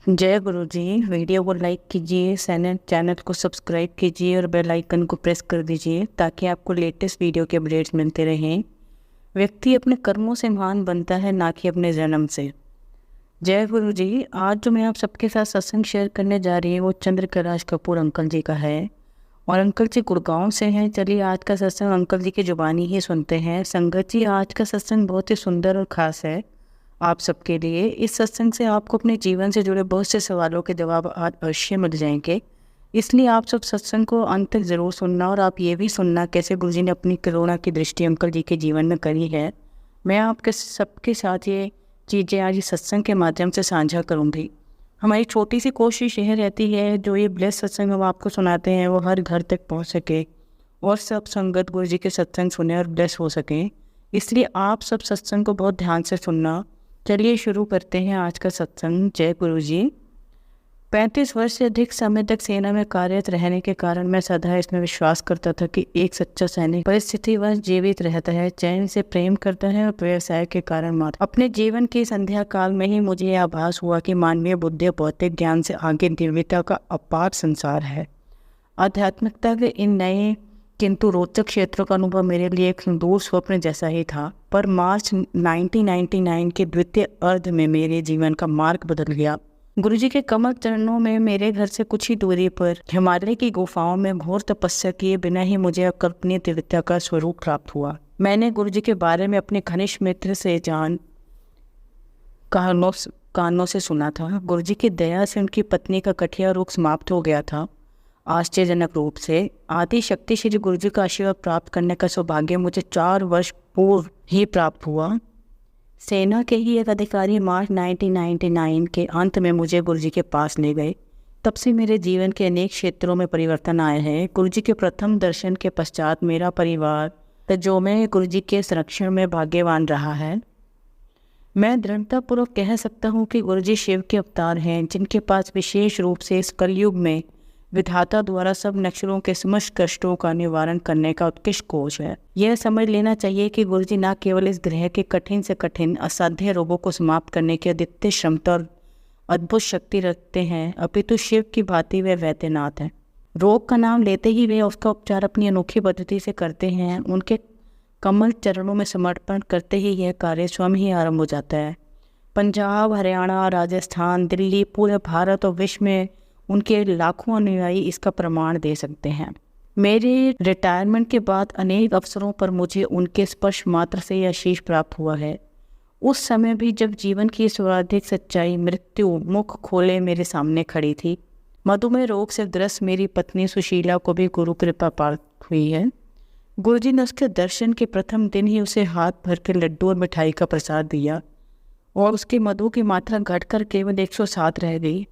जय गुरु जी। वीडियो को लाइक कीजिए, चैनल को सब्सक्राइब कीजिए और बेल आइकन को प्रेस कर दीजिए ताकि आपको लेटेस्ट वीडियो के अपडेट्स मिलते रहें। व्यक्ति अपने कर्मों से महान बनता है, ना कि अपने जन्म से। जय गुरु जी। आज जो मैं आप सबके साथ सत्संग शेयर करने जा रही हूँ वो चंद्र कैलाश कपूर अंकल जी का है और अंकल जी गुड़गांव से हैं। चलिए आज का सत्संग अंकल जी की जुबानी ही सुनते हैं। संगत जी, आज का सत्संग बहुत ही सुंदर और ख़ास है आप सबके लिए। इस सत्संग से आपको अपने जीवन से जुड़े बहुत से सवालों के जवाब आज अवश्य मिल जाएंगे, इसलिए आप सब सत्संग को अंत तक ज़रूर सुनना। और आप ये भी सुनना कैसे गुरुजी ने अपनी करुणा की दृष्टि अंकल जी के जीवन में करी है। मैं आपके सबके साथ ये चीज़ें आज इस सत्संग के माध्यम से साझा करूँगी। हमारी छोटी सी कोशिश यह रहती है जो ये ब्लेस सत्संग हम आपको सुनाते हैं वो हर घर तक पहुँच सके और सब संगत गुरु जी के सत्संग सुने और ब्लेस हो सकें। इसलिए आप सब सत्संग को बहुत ध्यान से सुनना। चलिए शुरू करते हैं आज का सत्संग। जय गुरु जी। 35 वर्ष से अधिक समय तक सेना में कार्यरत रहने के कारण मैं सदा इसमें विश्वास करता था कि एक सच्चा सैनिक परिस्थितिवश जीवित रहता है, चैन से प्रेम करता है और व्यवसाय के कारण मात्र। अपने जीवन की संध्या काल में ही मुझे यह आभास हुआ कि मानवीय बुद्धि भौतिक ज्ञान से आगे दिव्यता का अपार संसार है। आध्यात्मिकता के इन नए किंतु रोचक क्षेत्रों का अनुभव मेरे लिए एक दूर स्वप्न जैसा ही था। पर मार्च 1999 के द्वितीय अर्ध में मेरे जीवन का मार्ग बदल गया। गुरुजी के कमल चरणों में मेरे घर से कुछ ही दूरी पर हिमालय की गुफाओं में घोर तपस्या किए बिना ही मुझे अकल्पनीय दिव्यता का स्वरूप प्राप्त हुआ। मैंने गुरुजी के बारे में अपने घनिष्ठ मित्र से कानों से सुना था। गुरुजी की दया से उनकी पत्नी का कठिया रोग समाप्त हो गया था। आश्चर्यजनक रूप से आदि शक्ति श्री गुरुजी का आशीर्वाद प्राप्त करने का सौभाग्य मुझे 4 वर्ष पूर्व ही प्राप्त हुआ। सेना के ही एक अधिकारी मार्च 1999 के अंत में मुझे गुरुजी के पास ले गए। तब से मेरे जीवन के अनेक क्षेत्रों में परिवर्तन आए हैं। गुरुजी के प्रथम दर्शन के पश्चात मेरा परिवार जो मैं गुरुजी के संरक्षण में भाग्यवान रहा है। मैं दृढ़तापूर्वक कह सकता हूँ कि गुरुजी शिव के अवतार हैं, जिनके पास विशेष रूप से इस कलयुग में विधाता द्वारा सब नक्षत्रों के समस्त कष्टों का निवारण करने का उत्कृष्ट कोश है। यह समझ लेना चाहिए कि गुरुजी न केवल इस ग्रह के कठिन से कठिन असाध्य रोगों को समाप्त करने की अद्वितीय क्षमता और अद्भुत शक्ति रखते हैं, अपितु शिव की भांति वे वैद्यनाथ हैं। रोग का नाम लेते ही वे उसका उपचार अपनी अनोखी पद्धति से करते हैं। उनके कमल चरणों में समर्पण करते ही यह कार्य स्वयं ही आरंभ हो जाता है। पंजाब, हरियाणा, राजस्थान, दिल्ली, पूरे भारत और विश्व में उनके लाखों अनुयायी इसका प्रमाण दे सकते हैं। मेरे रिटायरमेंट के बाद अनेक अवसरों पर मुझे उनके स्पर्श मात्र से यह आशीष प्राप्त हुआ है। उस समय भी जब जीवन की सर्वाधिक सच्चाई मृत्यु मुख खोले मेरे सामने खड़ी थी। मधुमेह रोग से ग्रस्त मेरी पत्नी सुशीला को भी गुरु कृपा प्राप्त हुई है। गुरुजी ने उसके दर्शन के प्रथम दिन ही उसे हाथ भर के लड्डू और मिठाई का प्रसाद दिया और उसकी मधु की मात्रा घटकर केवल 107 रह गई।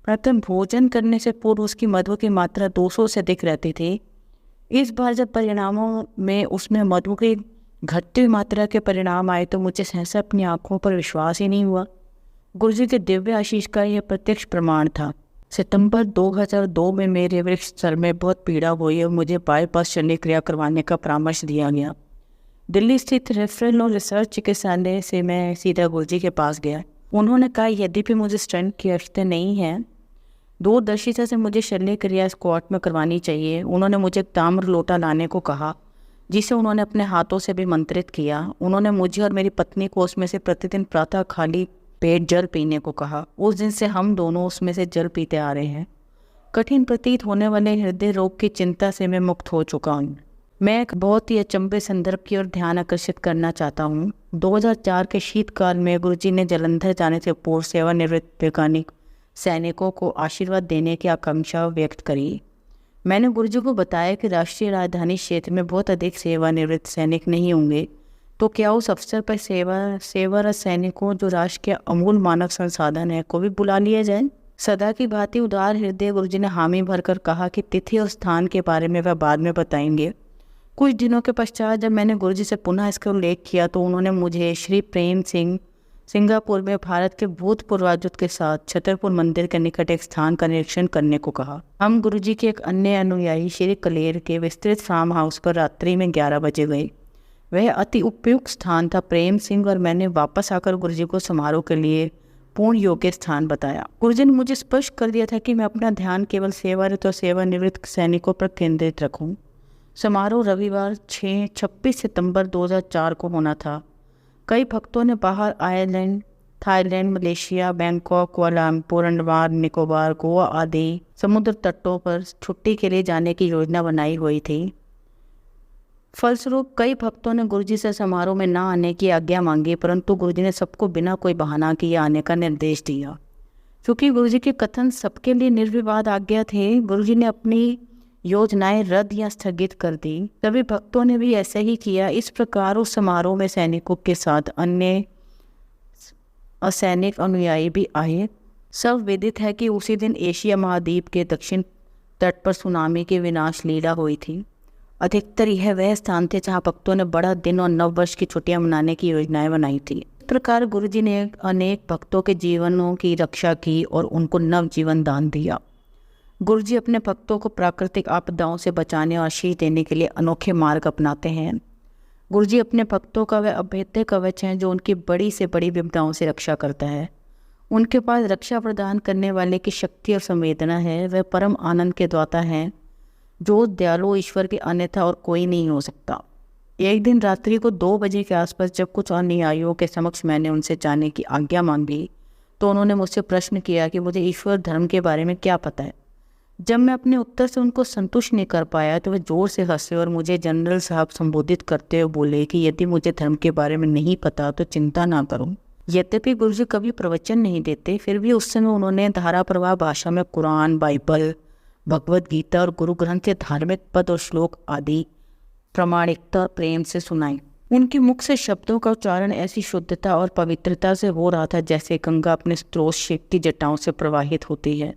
प्रथम भोजन करने से पूर्व उसकी मधु की मात्रा 200 से अधिक रहती थी। इस बार जब परिणामों में उसमें मधु की घटती हुई मात्रा के परिणाम आए तो मुझे सहसा अपनी आंखों पर विश्वास ही नहीं हुआ। गुरुजी के दिव्य आशीष का यह प्रत्यक्ष प्रमाण था। सितंबर 2002 में मेरे वृक्ष स्थल में बहुत पीड़ा हुई और मुझे बाईपास शल्य क्रिया करवाने का परामर्श दिया गया। दिल्ली स्थित रेफरल और रिसर्च चिकित्सालय से मैं सीधा गुरुजी के पास गया। उन्होंने कहा यद्यपि मुझे स्टंट की आवश्यकता नहीं है, दूरदर्शिता से मुझे शल्य क्रिया स्क्वाट में करवानी चाहिए। उन्होंने मुझे एक ताम्र लोटा लाने को कहा, जिसे उन्होंने अपने हाथों से भी मंत्रित किया। उन्होंने मुझे और मेरी पत्नी को उसमें से प्रतिदिन प्रातः खाली पेट जल पीने को कहा। उस दिन से हम दोनों उसमें से जल पीते आ रहे हैं। कठिन प्रतीत होने वाले हृदय रोग की चिंता से मैं मुक्त हो चुका हूँ। मैं एक बहुत ही अचंभे संदर्भ की ओर ध्यान आकर्षित करना चाहता हूँ। 2004 के शीतकाल में गुरुजी ने जलंधर जाने से पूर्व सेवानिवृत्त वैज्ञानिक सैनिकों को आशीर्वाद देने की आकांक्षा व्यक्त करी। मैंने गुरुजी को बताया कि राष्ट्रीय राजधानी क्षेत्र में बहुत अधिक सेवानिवृत्त सैनिक नहीं होंगे, तो क्या उस अवसर पर सेवारत सैनिकों जो राष्ट्र के अमूल मानव संसाधन है को भी बुला लिया जाए। सदा की भांति उदार हृदय गुरुजी ने हामी भरकर कहा कि तिथि और स्थान के बारे में वह बाद में बताएंगे। कुछ दिनों के पश्चात जब मैंने गुरुजी से पुनः इसका उल्लेख किया तो उन्होंने मुझे श्री प्रेम सिंह सिंगापुर में भारत के भूतपूर्व राजदूत के साथ छतरपुर मंदिर के निकट एक स्थान का निरीक्षण करने को कहा। हम गुरुजी के एक अन्य अनुयायी श्री कलेर के विस्तृत फार्म हाउस पर रात्रि में 11 बजे गए। वह अति उपयुक्त स्थान था। प्रेम सिंह और मैंने वापस आकर गुरुजी को समारोह के लिए पूर्ण योग्य स्थान बताया। गुरुजी ने मुझे स्पष्ट कर दिया था कि मैं अपना ध्यान केवल सेवारत और सेवानिवृत्त सैनिकों पर केंद्रित रखूं। समारोह रविवार 26 सितंबर 2004 को होना था। कई भक्तों ने बाहर Ireland, Thailand, Malaysia, Bangkok, Kuala Lumpur, Andaman Nicobar, Goa आदि समुद्र तटों पर छुट्टी के लिए जाने की योजना बनाई हुई थी। फलस्वरूप कई भक्तों ने गुरुजी से समारोह में न आने की आज्ञा मांगी, परंतु गुरुजी ने सबको बिना कोई बहाना किए आने का निर्देश दिया। क्योंकि गुरुजी के कथन सबके लिए निर्विवाद आज्ञा थे, गुरुजी ने अपनी योजनाएं रद्द या स्थगित कर दी। सभी भक्तों ने भी ऐसा ही किया। इस प्रकार उस समारोह में सैनिकों के साथ अन्य असैनिक अनुयायी भी आए। सब विदित है कि उसी दिन एशिया महाद्वीप के दक्षिण तट पर सुनामी की विनाश लीला हुई थी। अधिकतर यह वह स्थान थे जहाँ भक्तों ने बड़ा दिन और नव वर्ष की छुट्टियां मनाने की योजनाएं बनाई थी। इस प्रकार गुरुजी ने अनेक भक्तों के जीवनों की रक्षा की और उनको नव जीवन दान दिया। गुरुजी अपने भक्तों को प्राकृतिक आपदाओं से बचाने और आशीष देने के लिए अनोखे मार्ग अपनाते हैं। गुरुजी अपने भक्तों का वह अभेद्य कवच है जो उनकी बड़ी से बड़ी विपदाओं से रक्षा करता है। उनके पास रक्षा प्रदान करने वाले की शक्ति और संवेदना है। वह परम आनंद के दाता हैं जो दयालु ईश्वर के अन्यथा और कोई नहीं हो सकता। एक दिन रात्रि को 2 बजे के आसपास जब कुछ अनुयायियों के समक्ष मैंने उनसे जाने की आज्ञा मांगी तो उन्होंने मुझसे प्रश्न किया कि मुझे ईश्वर धर्म के बारे में क्या पता है। जब मैं अपने उत्तर से उनको संतुष्ट नहीं कर पाया तो वे जोर से हंसे और मुझे जनरल साहब संबोधित करते हुए बोले कि यदि मुझे धर्म के बारे में नहीं पता तो चिंता ना करो। यद्यपि गुरुजी कभी प्रवचन नहीं देते, फिर भी उस समय उन्होंने धारा प्रवाह भाषा में कुरान, बाइबल, भगवद गीता और गुरु ग्रंथ के धार्मिक पद और श्लोक आदि प्रामाणिकता और प्रेम से सुनाई। उनके मुख से शब्दों का उच्चारण ऐसी शुद्धता और पवित्रता से हो रहा था जैसे गंगा अपने स्रोत की जटाओं से प्रवाहित होती है।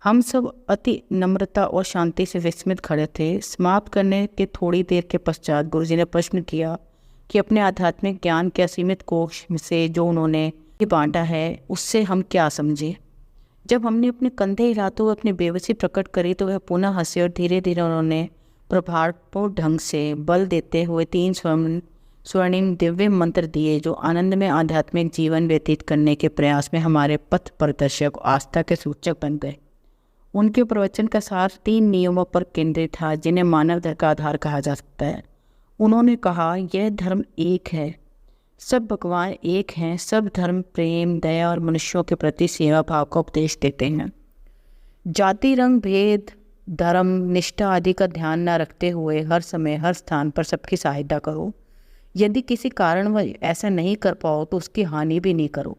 हम सब अति नम्रता और शांति से विस्मित खड़े थे। समाप्त करने के थोड़ी देर के पश्चात गुरुजी ने प्रश्न किया कि अपने आध्यात्मिक ज्ञान के असीमित कोश से जो उन्होंने बांटा है उससे हम क्या समझे। जब हमने अपने कंधे हिलाते हुए अपनी बेबसी प्रकट करी तो वह पुनः हंसे और धीरे धीरे उन्होंने प्रभावपूर्ण ढंग से बल देते हुए 3 स्वर्णिम दिव्य मंत्र दिए जो आनंद में आध्यात्मिक जीवन व्यतीत करने के प्रयास में हमारे पथ प्रदर्शक आस्था के सूचक बन गए। उनके प्रवचन का सार 3 नियमों पर केंद्रित था जिन्हें मानव धर्म का आधार कहा जा सकता है। उन्होंने कहा, यह धर्म एक है, सब भगवान एक हैं, सब धर्म प्रेम, दया और मनुष्यों के प्रति सेवा भाव का उपदेश देते हैं। जाति, रंग, भेद, धर्म, निष्ठा आदि का ध्यान न रखते हुए हर समय हर स्थान पर सबकी सहायता करो। यदि किसी कारणवश ऐसा नहीं कर पाओ तो उसकी हानि भी नहीं करो।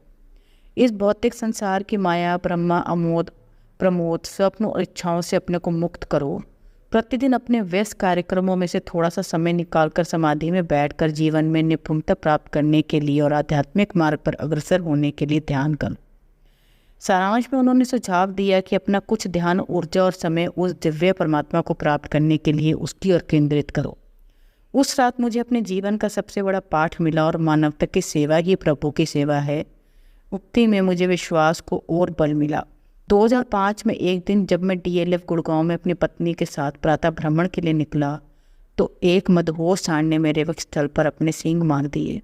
इस भौतिक संसार की माया, ब्रह्मा, अमोद, प्रमोद, स्वप्न और इच्छाओं से अपने को मुक्त करो। प्रतिदिन अपने व्यस्त कार्यक्रमों में से थोड़ा सा समय निकालकर समाधि में बैठकर जीवन में निपुणता प्राप्त करने के लिए और आध्यात्मिक मार्ग पर अग्रसर होने के लिए ध्यान करो। सारांश में उन्होंने सुझाव दिया कि अपना कुछ ध्यान, ऊर्जा और समय उस दिव्य परमात्मा को प्राप्त करने के लिए उसकी ओर केंद्रित करो। उस रात मुझे अपने जीवन का सबसे बड़ा पाठ मिला और मानवता की सेवा ही प्रभु की सेवा है। उक्ति में मुझे विश्वास को और बल मिला। 2005 में एक दिन जब मैं DLF गुड़गांव में अपनी पत्नी के साथ प्रातः भ्रमण के लिए निकला तो एक मदहोश सांड ने मेरे वक्त स्थल पर अपने सींग मार दिए।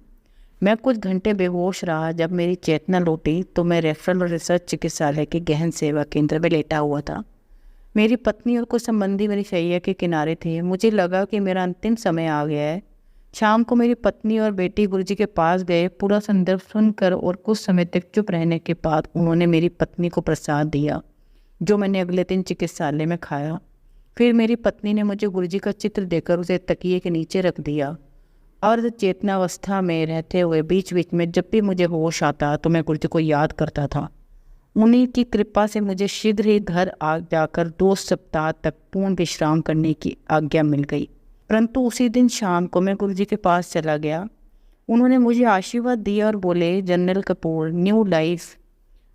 मैं कुछ घंटे बेहोश रहा। जब मेरी चेतना लौटी तो मैं रेफरल और रिसर्च चिकित्सालय के गहन सेवा केंद्र में लेटा हुआ था। मेरी पत्नी और कुछ संबंधी मेरी शैया के किनारे थे। मुझे लगा कि मेरा अंतिम समय आ गया है। शाम को मेरी पत्नी और बेटी गुरुजी के पास गए। पूरा संदर्भ सुनकर और कुछ समय तक चुप रहने के बाद उन्होंने मेरी पत्नी को प्रसाद दिया जो मैंने अगले दिन चिकित्सालय में खाया। फिर मेरी पत्नी ने मुझे गुरुजी का चित्र देकर उसे तकिए के नीचे रख दिया। अर्ध चेतनावस्था में रहते हुए बीच बीच में जब भी मुझे होश आता तो मैं गुरुजी को याद करता था। उन्हीं की कृपा से मुझे शीघ्र ही घर आ जाकर 2 सप्ताह तक पूर्ण विश्राम करने की आज्ञा मिल गई। परंतु उसी दिन शाम को मैं गुरुजी के पास चला गया। उन्होंने मुझे आशीर्वाद दिया और बोले, जनरल कपूर, न्यू लाइफ,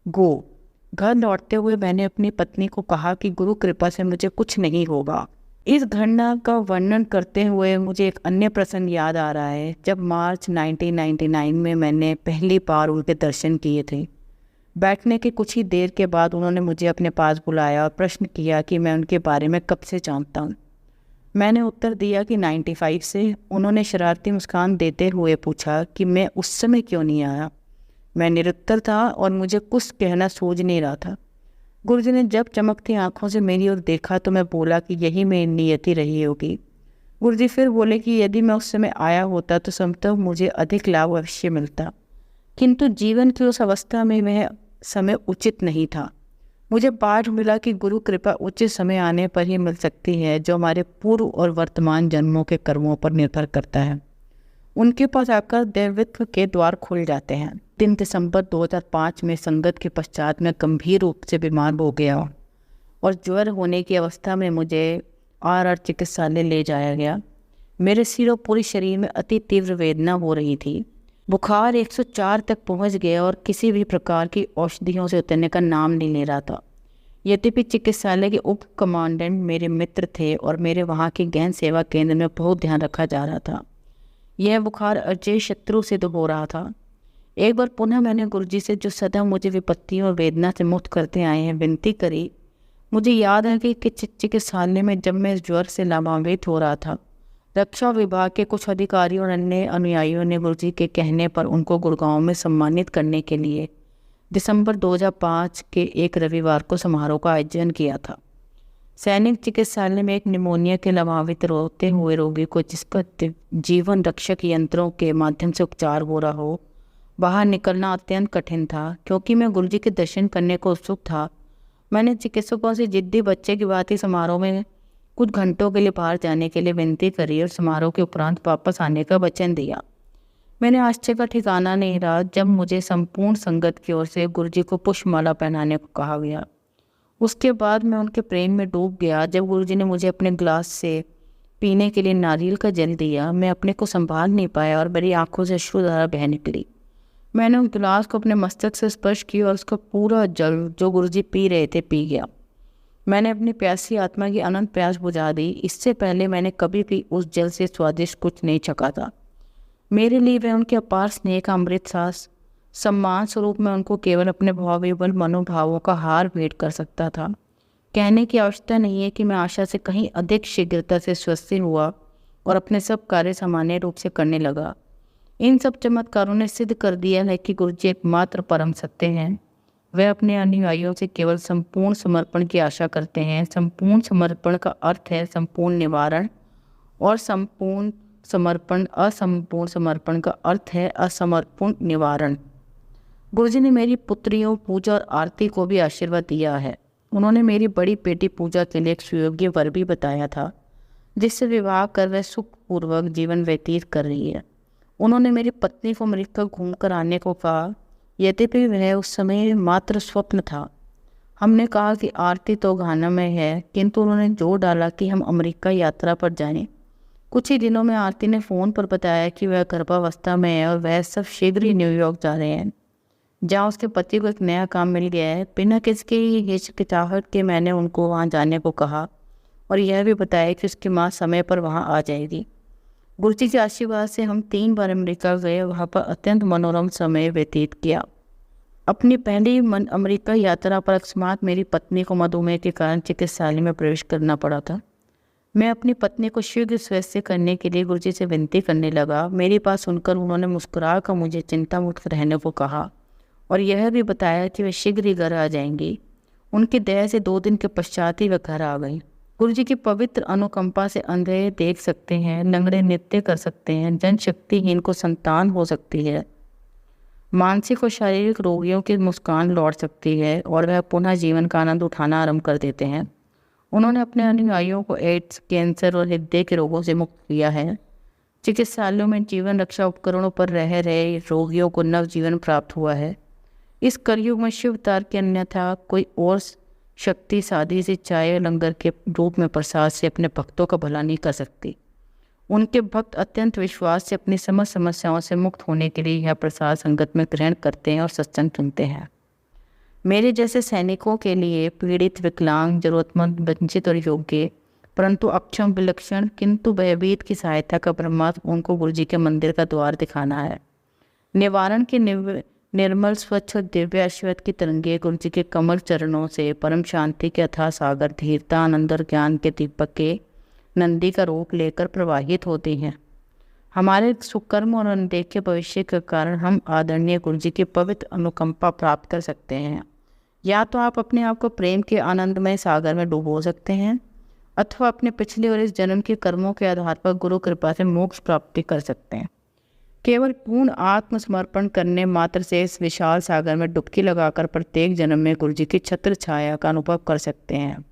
गो। घर लौटते हुए मैंने अपनी पत्नी को कहा कि गुरु कृपा से मुझे कुछ नहीं होगा। इस घटना का वर्णन करते हुए मुझे एक अन्य प्रसंग याद आ रहा है जब मार्च 1999 में मैंने पहली बार उनके दर्शन किए थे। बैठने के कुछ ही देर के बाद उन्होंने मुझे अपने पास बुलाया और प्रश्न किया कि मैं उनके बारे में कब से जानता हूँ। मैंने उत्तर दिया कि 95 से। उन्होंने शरारती मुस्कान देते हुए पूछा कि मैं उस समय क्यों नहीं आया। मैं निरुत्तर था और मुझे कुछ कहना सूझ नहीं रहा था। गुरुजी ने जब चमकती आंखों से मेरी ओर देखा तो मैं बोला कि यही मेरी नियति रही होगी। गुरुजी फिर बोले कि यदि मैं उस समय आया होता तो संभवतः मुझे अधिक लाभ अवश्य मिलता, किंतु जीवन की उस अवस्था में वह समय उचित नहीं था। मुझे पाठ मिला कि गुरु कृपा उचित समय आने पर ही मिल सकती है, जो हमारे पूर्व और वर्तमान जन्मों के कर्मों पर निर्भर करता है। उनके पास आकर दैवत्व के द्वार खुल जाते हैं। 3 दिसंबर 2005 में संगत के पश्चात मैं गंभीर रूप से बीमार हो गया और ज्वर होने की अवस्था में मुझे RR चिकित्सालय ले जाया गया। मेरे सिर और पूरे शरीर में अति तीव्र वेदना हो रही थी। बुखार 104 तक पहुंच गया और किसी भी प्रकार की औषधियों से उतरने का नाम नहीं ले रहा था। यद्यपि चिकित्सालय के उप कमांडेंट मेरे मित्र थे और मेरे वहाँ के गहन सेवा केंद्र में बहुत ध्यान रखा जा रहा था, यह बुखार अजय शत्रु सिद्ध हो रहा था। एक बार पुनः मैंने गुरुजी से, जो सदा मुझे विपत्तियों और वेदना से मुक्त करते आए हैं, विनती करी। मुझे याद है कि चिकित्सालय में जब मैं इस ज्वर से लाभान्वित हो रहा था, रक्षा विभाग के कुछ अधिकारियों और अन्य अनुयायियों ने गुरुजी के कहने पर उनको गुड़गांव में सम्मानित करने के लिए दिसंबर 2005 के एक रविवार को समारोह का आयोजन किया था। सैनिक चिकित्सालय में एक निमोनिया के लाभान्वित रोते हुए रोगी को, जिसका जीवन रक्षक यंत्रों के माध्यम से उपचार हो रहा हो, बाहर निकलना अत्यंत कठिन था। क्योंकि मैं गुरुजी के दर्शन करने को उत्सुक था, मैंने चिकित्सकों से जिद्दी बच्चे की बात ही समारोह में कुछ घंटों के लिए बाहर जाने के लिए विनती करी और समारोह के उपरांत वापस आने का वचन दिया। मैंने आश्चर्य का ठिकाना नहीं रहा जब मुझे संपूर्ण संगत की ओर से गुरुजी को पुष्पमाला पहनाने को कहा गया। उसके बाद मैं उनके प्रेम में डूब गया। जब गुरुजी ने मुझे अपने ग्लास से पीने के लिए नारियल का जल दिया, मैं अपने को संभाल नहीं पाया और मेरी आंखों से अश्रुधारा बह निकली। मैंने उस गिलास को अपने मस्तक से स्पर्श किया और उसका पूरा जल जो गुरुजी पी रहे थे पी गया। मैंने अपनी प्यासी आत्मा की अनंत प्यास बुझा दी। इससे पहले मैंने कभी भी उस जल से स्वादिष्ट कुछ नहीं चखा था। मेरे लिए वह उनके अपार स्नेह का अमृत सांस, सम्मान स्वरूप मैं उनको केवल अपने भावविवल मनोभावों का हार भेंट कर सकता था। कहने की आवश्यकता नहीं है कि मैं आशा से कहीं अधिक शीघ्रता से स्वस्थ हुआ और अपने सब कार्य सामान्य रूप से करने लगा। इन सब चमत्कारों ने सिद्ध कर दिया है कि गुरुजी एकमात्र परम सत्य हैं। वह अपने अनुयायियों से केवल संपूर्ण समर्पण की आशा करते हैं। संपूर्ण समर्पण का अर्थ है संपूर्ण निवारण, और संपूर्ण समर्पण असंपूर्ण समर्पण का अर्थ है असमर्पण निवारण। गुरुजी ने मेरी पुत्रियों पूजा और आरती को भी आशीर्वाद दिया है। उन्होंने मेरी बड़ी बेटी पूजा के लिए एक सुयोग्य वर भी बताया था, जिससे विवाह कर वह सुखपूर्वक जीवन व्यतीत कर रही है। उन्होंने मेरी पत्नी को अमेरिका घूम कर आने को कहा, यद्यपि वह उस समय मात्र स्वप्न था। हमने कहा कि आरती तो घाना में है, किंतु उन्होंने जोर डाला कि हम अमेरिका यात्रा पर जाएं। कुछ ही दिनों में आरती ने फ़ोन पर बताया कि वह गर्भावस्था में है और वह सब शीघ्र ही न्यूयॉर्क जा रहे हैं, जहाँ उसके पति को एक नया काम मिल गया है। बिना किसकी हिचकिचाहट के मैंने उनको वहाँ जाने को कहा और यह भी बताया कि उसकी माँ समय पर वहाँ आ जाएगी। गुरुजी के आशीर्वाद से हम 3 बार अमेरिका गए, वहाँ पर अत्यंत मनोरम समय व्यतीत किया। अपनी पहली अमेरिका यात्रा पर अकस्मात मेरी पत्नी को मधुमेह के कारण चिकित्सालय में प्रवेश करना पड़ा था। मैं अपनी पत्नी को शीघ्र स्वस्थ करने के लिए गुरुजी से विनती करने लगा। मेरी बात सुनकर उन्होंने मुस्कुरा कर मुझे चिंता मुक्त रहने को कहा और यह भी बताया कि वे शीघ्र ही घर आ जाएंगी। उनकी दया से 2 दिन के पश्चात ही वह घर आ गई। गुरुजी की पवित्र अनुकंपा से अंधे देख सकते हैं, लंगड़े नृत्य कर सकते हैं, जनशक्तिहीन को संतान हो सकती है, मानसिक और शारीरिक रोगियों की मुस्कान लौट सकती है और वह पुनः जीवन का आनंद उठाना आरंभ कर देते हैं। उन्होंने अपने अनुयायियों को एड्स, कैंसर और हृदय के रोगों से मुक्त किया है। चिकित्सालयों में जीवन रक्षा उपकरणों पर रह रहे रोगियों को नव जीवन प्राप्त हुआ है। इस कलयुग में शिव अवतार के अन्यथा कोई और शक्ति सादी से चाय लंगर के रूप में प्रसाद से अपने भक्तों का भला नहीं कर सकती। उनके भक्त अत्यंत विश्वास से अपनी समस्त समस्याओं से मुक्त होने के लिए यह प्रसाद संगत में ग्रहण करते हैं और सत्संग सुनते हैं। मेरे जैसे सैनिकों के लिए पीड़ित, विकलांग, जरूरतमंद, वंचित और योग्य परंतु अक्षम, विलक्षण किंतु भयभीत की सहायता का परमात्मा उनको गुरुजी के मंदिर का द्वार दिखाना है। निवारण के निर्मल, स्वच्छ और दिव्य आशीर्वाद की तरंगे गुरुजी के कमल चरणों से परम शांति के अथाह सागर, धीरता, आनंद और ज्ञान के दीपक के नंदी का रूप लेकर प्रवाहित होती हैं। हमारे सुकर्म और अनदेखे भविष्य के कारण हम आदरणीय गुरु जी की पवित्र अनुकंपा प्राप्त कर सकते हैं। या तो आप अपने आप को प्रेम के आनंदमय सागर में डुबो सकते हैं, अथवा अपने पिछले और इस जन्म के कर्मों के आधार पर गुरु कृपा से मोक्ष प्राप्ति कर सकते हैं। केवल पूर्ण आत्मसमर्पण करने मात्र से इस विशाल सागर में डुबकी लगाकर प्रत्येक जन्म में गुरु जी की छत्र छाया का अनुभव कर सकते हैं,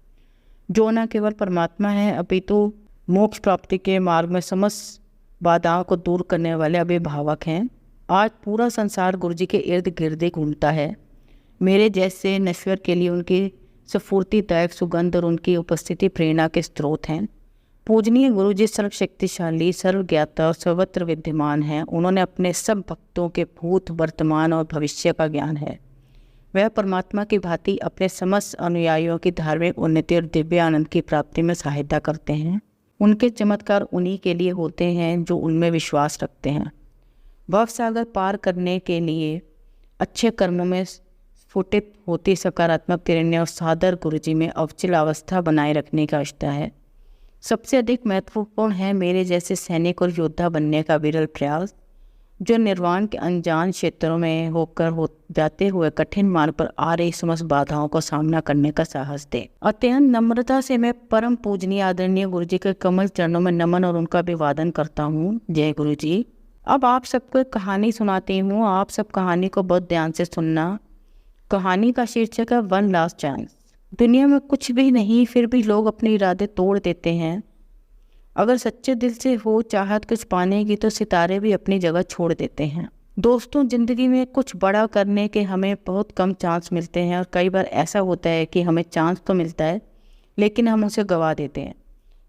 जो न केवल परमात्मा है अपितु मोक्ष प्राप्ति के मार्ग में समस्त बाधाओं को दूर करने वाले अभिभावक हैं। आज पूरा संसार गुरु जी के इर्द गिर्द घूमता है। मेरे जैसे नश्वर के लिए उनकी स्फूर्तिदायक सुगंध और उनकी उपस्थिति प्रेरणा के स्रोत हैं। पूजनीय गुरु जी सर्वशक्तिशाली, सर्वज्ञाता और सर्वत्र विद्यमान हैं। उन्होंने अपने सब भक्तों के भूत, वर्तमान और भविष्य का ज्ञान है। वह परमात्मा की भांति अपने समस्त अनुयायियों की धार्मिक उन्नति और दिव्य आनंद की प्राप्ति में सहायता करते हैं। उनके चमत्कार उन्हीं के लिए होते हैं जो उनमें विश्वास रखते हैं। भवसागर पार करने के लिए अच्छे कर्मों में स्फुटित होती सकारात्मक किरणें और सादर गुरु जी में अवचल अवस्था बनाए रखने का आवश्यकता है। सबसे अधिक महत्वपूर्ण है मेरे जैसे सैनिक और योद्धा बनने का विरल प्रयास, जो निर्वाण के अनजान क्षेत्रों में होकर जाते हुए कठिन मार्ग पर आ रही समस्त बाधाओं का सामना करने का साहस दे। अत्यंत नम्रता से मैं परम पूजनीय आदरणीय गुरु जी के कमल चरणों में नमन और उनका अभिवादन करता हूँ। जय गुरु जी। अब आप सबको एक कहानी सुनाती हूँ। आप सब कहानी को बहुत ध्यान से सुनना। कहानी का शीर्षक है वन लास्ट चांस। दुनिया में कुछ भी नहीं, फिर भी लोग अपने इरादे तोड़ देते हैं। अगर सच्चे दिल से हो चाहत कुछ पाने की तो सितारे भी अपनी जगह छोड़ देते हैं। दोस्तों, जिंदगी में कुछ बड़ा करने के हमें बहुत कम चांस मिलते हैं और कई बार ऐसा होता है कि हमें चांस तो मिलता है लेकिन हम उसे गंवा देते हैं।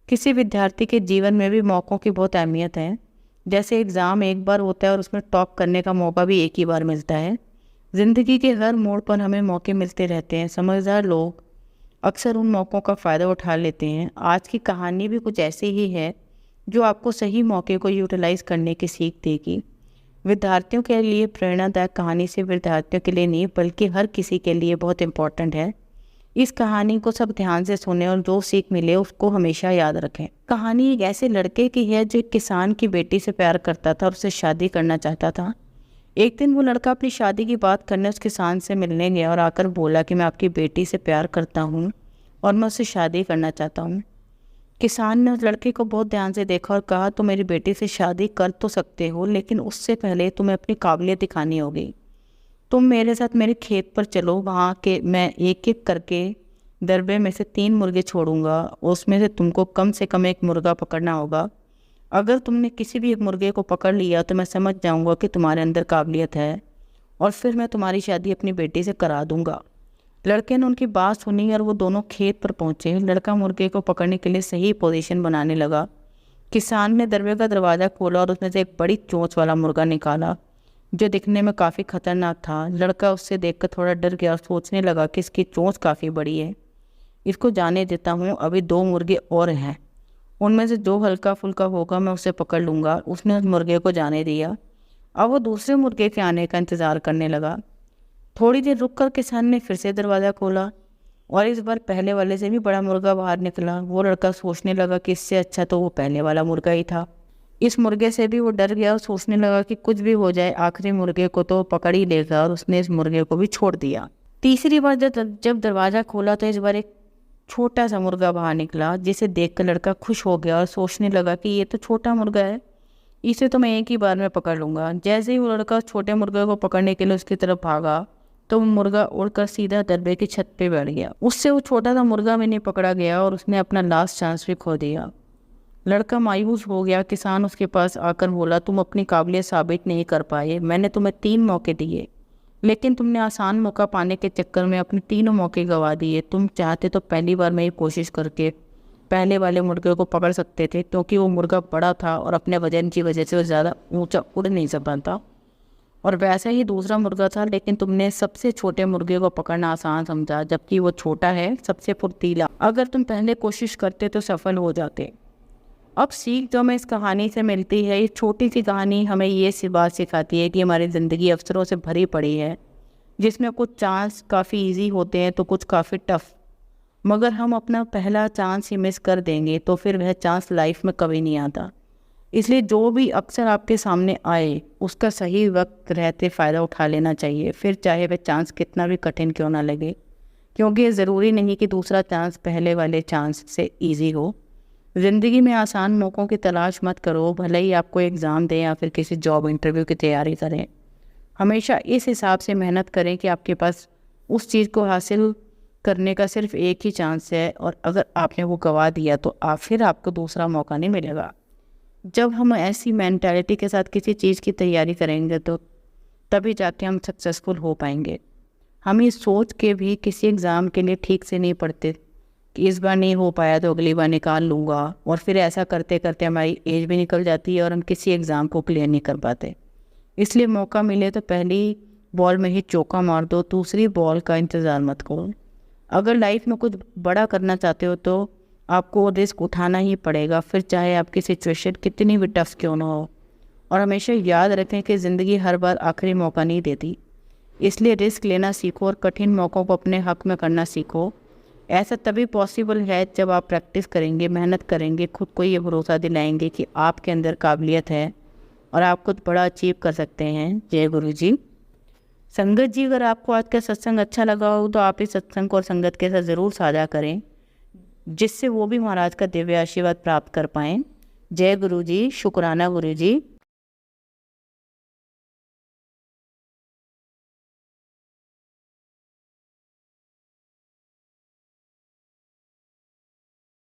किसी विद्यार्थी के जीवन में भी मौक़ों की बहुत अहमियत है। जैसे एग्ज़ाम एक बार होता है और उसमें टॉप करने का मौका भी एक ही बार मिलता है। ज़िंदगी के हर मोड़ पर हमें मौके मिलते रहते हैं। समझदार लोग अक्सर उन मौक़ों का फ़ायदा उठा लेते हैं। आज की कहानी भी कुछ ऐसी ही है जो आपको सही मौके को यूटिलाइज़ करने की सीख देगी। विद्यार्थियों के लिए प्रेरणादायक कहानी सिर्फ विद्यार्थियों के लिए नहीं बल्कि हर किसी के लिए बहुत इम्पोर्टेंट है। इस कहानी को सब ध्यान से सुने और जो सीख मिले उसको हमेशा याद रखें। कहानी एक ऐसे लड़के की है जो एक किसान की बेटी से प्यार करता था और उससे शादी करना चाहता था। एक दिन वो लड़का अपनी शादी की बात करने उस किसान से मिलने गया और आकर बोला कि मैं आपकी बेटी से प्यार करता हूँ और मैं उससे शादी करना चाहता हूँ। किसान ने उस लड़के को बहुत ध्यान से देखा और कहा, तुम मेरी बेटी से शादी कर तो सकते हो लेकिन उससे पहले तुम्हें अपनी काबिलियत दिखानी होगी। तुम मेरे साथ मेरे खेत पर चलो, वहाँ के मैं एक एक करके दरबे में से 3 मुर्गे छोड़ूंगा। उसमें से तुमको कम से कम एक मुर्गा पकड़ना होगा। अगर तुमने किसी भी एक मुर्गे को पकड़ लिया तो मैं समझ जाऊंगा कि तुम्हारे अंदर काबिलियत है और फिर मैं तुम्हारी शादी अपनी बेटी से करा दूंगा। लड़के ने उनकी बात सुनी और वो दोनों खेत पर पहुंचे। लड़का मुर्गे को पकड़ने के लिए सही पोजीशन बनाने लगा। किसान ने दरबे का दरवाज़ा खोला और उसमें से एक बड़ी चोंच वाला मुर्गा निकाला जो दिखने में काफ़ी खतरनाक था। लड़का उससे देखकर थोड़ा डर गया और सोचने लगा कि इसकी चोंच काफ़ी बड़ी है, इसको जाने देता हूँ। अभी 2 मुर्गे और हैं, उनमें से जो हल्का फुल्का होगा मैं उसे पकड़ लूँगा। उसने उस मुर्गे को जाने दिया। अब वो दूसरे मुर्गे के आने का इंतज़ार करने लगा। थोड़ी देर रुककर किसान ने फिर से दरवाज़ा खोला और इस बार पहले वाले से भी बड़ा मुर्गा बाहर निकला। वो लड़का सोचने लगा कि इससे अच्छा तो वो पहले वाला मुर्गा ही था। इस मुर्गे से भी वो डर गया और सोचने लगा कि कुछ भी हो जाए आखिरी मुर्गे को तो पकड़ ही लेगा, और उसने इस मुर्गे को भी छोड़ दिया। तीसरी बार जब दरवाज़ा खोला तो इस बार एक छोटा सा मुर्गा बाहर निकला, जिसे देखकर लड़का खुश हो गया और सोचने लगा कि ये तो छोटा मुर्गा है, इसे तो मैं एक ही बार में पकड़ लूँगा। जैसे ही वो लड़का छोटे मुर्गे को पकड़ने के लिए उसकी तरफ भागा तो वो मुर्गा उड़कर सीधा दरबे की छत पे बैठ गया। उससे वो छोटा सा मुर्गा भी नहीं पकड़ा गया और उसने अपना लास्ट चांस भी खो दिया। लड़का मायूस हो गया। किसान उसके पास आकर बोला, तुम अपनी काबिलियत साबित नहीं कर पाए। मैंने तुम्हें 3 मौके दिए लेकिन तुमने आसान मौका पाने के चक्कर में अपने 3 मौके गंवा दिए। तुम चाहते तो पहली बार में ही कोशिश करके पहले वाले मुर्गे को पकड़ सकते थे, क्योंकि वो मुर्गा बड़ा था और अपने वजन की वजह से वो ज़्यादा ऊंचा उड़ नहीं सकता था। और वैसा ही दूसरा मुर्गा था, लेकिन तुमने सबसे छोटे मुर्गे को पकड़ना आसान समझा, जबकि वो छोटा है, सबसे फुर्तीला। अगर तुम पहले कोशिश करते तो सफल हो जाते। अब सीख जो हमें इस कहानी से मिलती है, ये छोटी सी कहानी हमें ये सी बात सिखाती है कि हमारी ज़िंदगी अवसरों से भरी पड़ी है, जिसमें कुछ चांस काफ़ी इजी होते हैं तो कुछ काफ़ी टफ। मगर हम अपना पहला चांस ही मिस कर देंगे तो फिर वह चांस लाइफ में कभी नहीं आता। इसलिए जो भी अक्सर आपके सामने आए उसका सही वक्त रहते फ़ायदा उठा लेना चाहिए, फिर चाहे वह चांस कितना भी कठिन क्यों ना लगे, क्योंकि ये ज़रूरी नहीं कि दूसरा चांस पहले वाले चांस से ईजी हो। ज़िंदगी में आसान मौक़ों की तलाश मत करो, भले ही आपको एग्ज़ाम दें या फिर किसी जॉब इंटरव्यू की तैयारी करें। हमेशा इस हिसाब से मेहनत करें कि आपके पास उस चीज़ को हासिल करने का सिर्फ एक ही चांस है, और अगर आपने वो गंवा दिया तो फिर आपको दूसरा मौका नहीं मिलेगा। जब हम ऐसी मेंटालिटी के साथ किसी चीज़ की तैयारी करेंगे तो तभी जाके हम सक्सेसफुल हो पाएंगे। हम ये सोच के भी किसी एग्ज़ाम के लिए ठीक से नहीं पढ़ते कि इस बार नहीं हो पाया तो अगली बार निकाल लूँगा, और फिर ऐसा करते करते हमारी एज भी निकल जाती है और हम किसी एग्ज़ाम को क्लियर नहीं कर पाते। इसलिए मौका मिले तो पहली बॉल में ही चौका मार दो, दूसरी बॉल का इंतज़ार मत करो। अगर लाइफ में कुछ बड़ा करना चाहते हो तो आपको रिस्क उठाना ही पड़ेगा, फिर चाहे आपकी सिचुएशन कितनी भी टफ क्यों ना हो। और हमेशा याद रखें कि ज़िंदगी हर बार आखिरी मौका नहीं देती, इसलिए रिस्क लेना सीखो और कठिन मौक़ों को अपने हक़ में करना सीखो। ऐसा तभी पॉसिबल है जब आप प्रैक्टिस करेंगे, मेहनत करेंगे, खुद को ये भरोसा दिलाएंगे कि आपके अंदर काबिलियत है और आप कुछ बड़ा अचीव कर सकते हैं। जय गुरु जी। संगत जी, अगर आपको आज का सत्संग अच्छा लगा हो तो आप इस सत्संग को और संगत के साथ ज़रूर साझा करें, जिससे वो भी महाराज का दिव्य आशीर्वाद प्राप्त कर पाएँ। जय गुरु जी। शुक्राना गुरु जी।